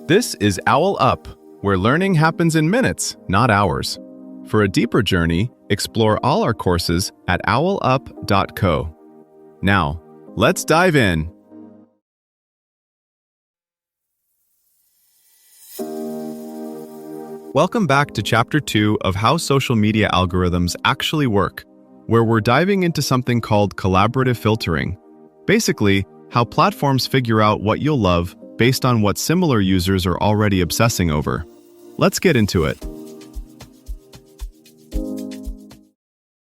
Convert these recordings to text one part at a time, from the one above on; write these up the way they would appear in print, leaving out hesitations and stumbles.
This is OwlUp, where learning happens in minutes, not hours. For a deeper journey, explore all our courses at owlup.co. Now, let's dive in. Welcome back to Chapter 2 of How Social Media Algorithms Actually Work, where we're diving into something called collaborative filtering. Basically, how platforms figure out what you'll love based on what similar users are already obsessing over. Let's get into it.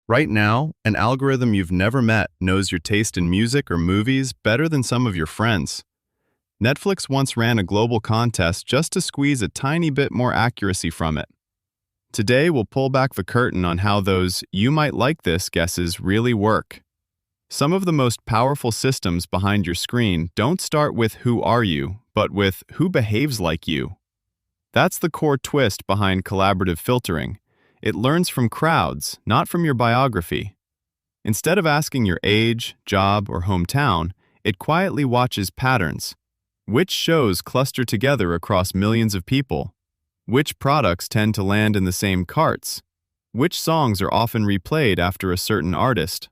Right now, an algorithm you've never met knows your taste in music or movies better than some of your friends. Netflix once ran a global contest just to squeeze a tiny bit more accuracy from it. Today, we'll pull back the curtain on how those "you might like this" guesses really work. Some of the most powerful systems behind your screen don't start with "who are you," but with "who behaves like you." That's the core twist behind collaborative filtering. It learns from crowds, not from your biography. Instead of asking your age, job, or hometown, it quietly watches patterns. Which shows cluster together across millions of people? Which products tend to land in the same carts? Which songs are often replayed after a certain artist?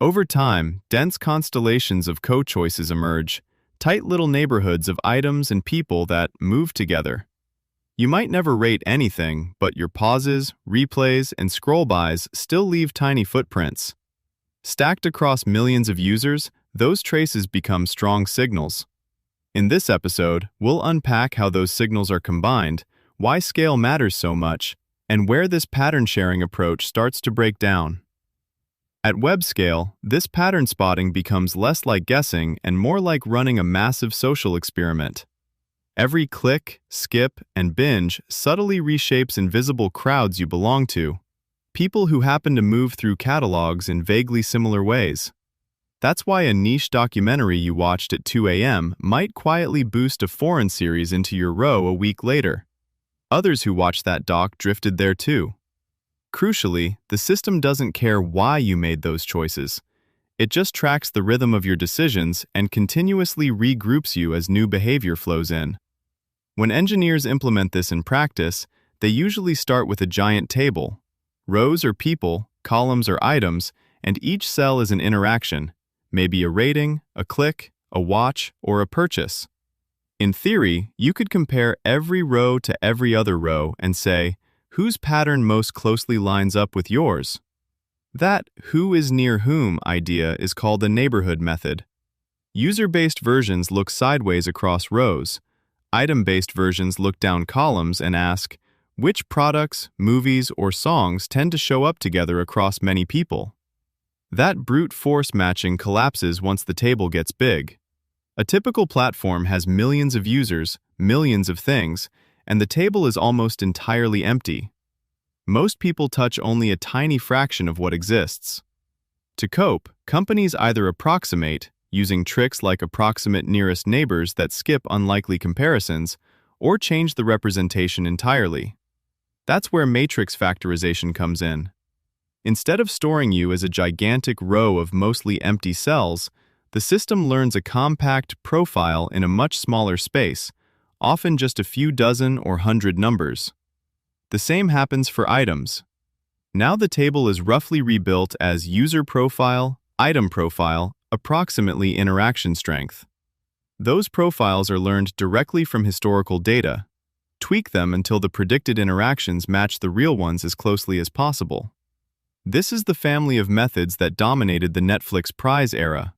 Over time, dense constellations of co-choices emerge, tight little neighborhoods of items and people that move together. You might never rate anything, but your pauses, replays, and scroll-bys still leave tiny footprints. Stacked across millions of users, those traces become strong signals. In this episode, we'll unpack how those signals are combined, why scale matters so much, and where this pattern-sharing approach starts to break down. At web scale, this pattern spotting becomes less like guessing and more like running a massive social experiment. Every click, skip, and binge subtly reshapes invisible crowds you belong to, people who happen to move through catalogs in vaguely similar ways. That's why a niche documentary you watched at 2 a.m. might quietly boost a foreign series into your row a week later. Others who watched that doc drifted there too. Crucially, the system doesn't care why you made those choices. It just tracks the rhythm of your decisions and continuously regroups you as new behavior flows in. When engineers implement this in practice, they usually start with a giant table. Rows are people, columns are items, and each cell is an interaction, maybe a rating, a click, a watch, or a purchase. In theory, you could compare every row to every other row and say, whose pattern most closely lines up with yours? That "who is near whom" idea is called the neighborhood method. User-based versions look sideways across rows. Item-based versions look down columns and ask, which products, movies, or songs tend to show up together across many people? That brute force matching collapses once the table gets big. A typical platform has millions of users, millions of things, and the table is almost entirely empty. Most people touch only a tiny fraction of what exists. To cope, companies either approximate, using tricks like approximate nearest neighbors that skip unlikely comparisons, or change the representation entirely. That's where matrix factorization comes in. Instead of storing you as a gigantic row of mostly empty cells, the system learns a compact profile in a much smaller space, often just a few dozen or hundred numbers. The same happens for items. Now the table is roughly rebuilt as user profile, item profile, approximately interaction strength. Those profiles are learned directly from historical data. Tweak them until the predicted interactions match the real ones as closely as possible. This is the family of methods that dominated the Netflix prize era.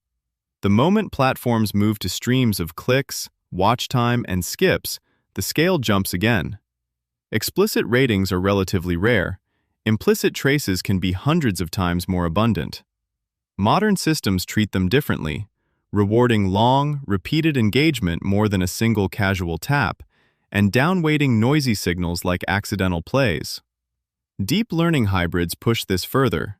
The moment platforms move to streams of clicks, watch time, and skips, the scale jumps again. Explicit ratings are relatively rare. Implicit traces can be hundreds of times more abundant. Modern systems treat them differently, rewarding long, repeated engagement more than a single casual tap, and downweighting noisy signals like accidental plays. Deep learning hybrids push this further.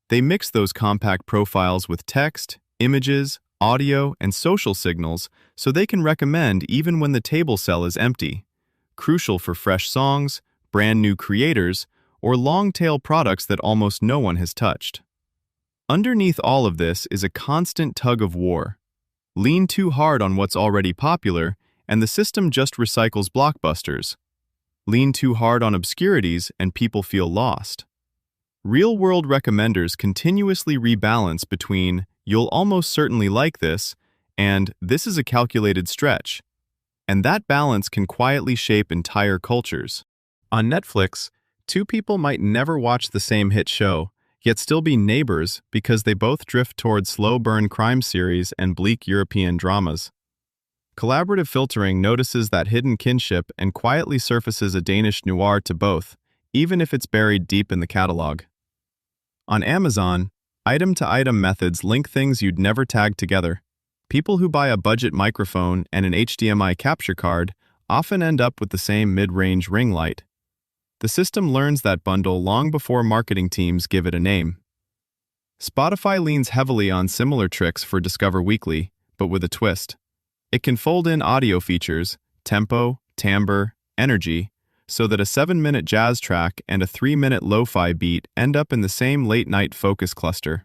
They mix those compact profiles with text, images, audio, and social signals so they can recommend even when the table cell is empty, crucial for fresh songs, brand new creators, or long-tail products that almost no one has touched. Underneath all of this is a constant tug of war. Lean too hard on what's already popular, and the system just recycles blockbusters. Lean too hard on obscurities and people feel lost. Real-world recommenders continuously rebalance between "you'll almost certainly like this" and "this is a calculated stretch." And that balance can quietly shape entire cultures. On Netflix, two people might never watch the same hit show, yet still be neighbors because they both drift toward slow-burn crime series and bleak European dramas. Collaborative filtering notices that hidden kinship and quietly surfaces a Danish noir to both, even if it's buried deep in the catalog. On Amazon, item-to-item methods link things you'd never tag together. People who buy a budget microphone and an HDMI capture card often end up with the same mid-range ring light. The system learns that bundle long before marketing teams give it a name. Spotify leans heavily on similar tricks for Discover Weekly, but with a twist. It can fold in audio features, tempo, timbre, energy, so that a 7-minute jazz track and a 3-minute lo-fi beat end up in the same late-night focus cluster.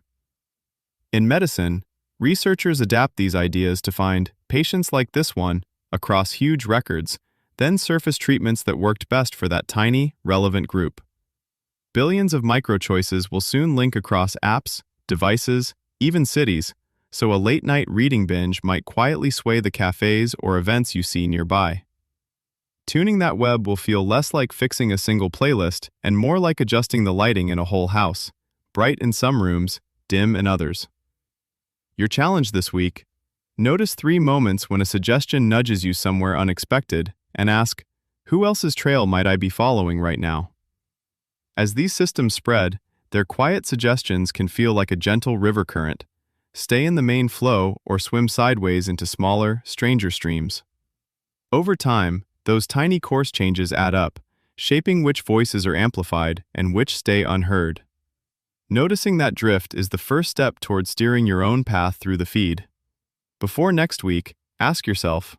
In medicine, researchers adapt these ideas to find patients like this one across huge records, then surface treatments that worked best for that tiny, relevant group. Billions of micro-choices will soon link across apps, devices, even cities, so a late-night reading binge might quietly sway the cafes or events you see nearby. Tuning that web will feel less like fixing a single playlist and more like adjusting the lighting in a whole house, bright in some rooms, dim in others. Your challenge this week: notice 3 moments when a suggestion nudges you somewhere unexpected and ask, who else's trail might I be following right now? As these systems spread, their quiet suggestions can feel like a gentle river current. Stay in the main flow or swim sideways into smaller, stranger streams. Over time, those tiny course changes add up, shaping which voices are amplified and which stay unheard. Noticing that drift is the first step toward steering your own path through the feed. Before next week, ask yourself,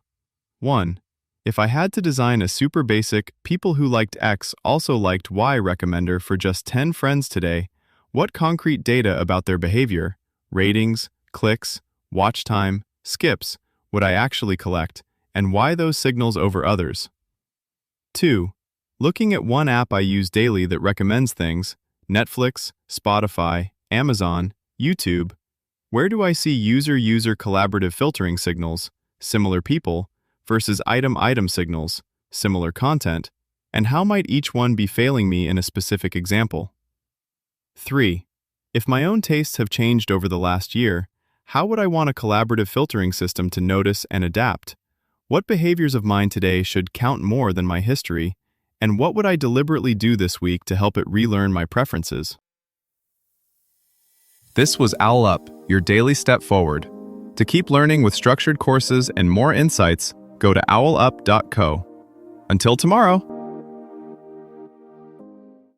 1. If I had to design a super basic, people who liked X also liked Y recommender for just 10 friends today, what concrete data about their behavior, ratings, clicks, watch time, skips, would I actually collect, and why those signals over others? 2. Looking at one app I use daily that recommends things, Netflix, Spotify, Amazon, YouTube, where do I see user-user collaborative filtering signals, similar people, versus item-item signals, similar content, and how might each one be failing me in a specific example? 3. If my own tastes have changed over the last year, how would I want a collaborative filtering system to notice and adapt? What behaviors of mine today should count more than my history, and what would I deliberately do this week to help it relearn my preferences? This was OwlUp, your daily step forward. To keep learning with structured courses and more insights, go to owlup.co. Until tomorrow!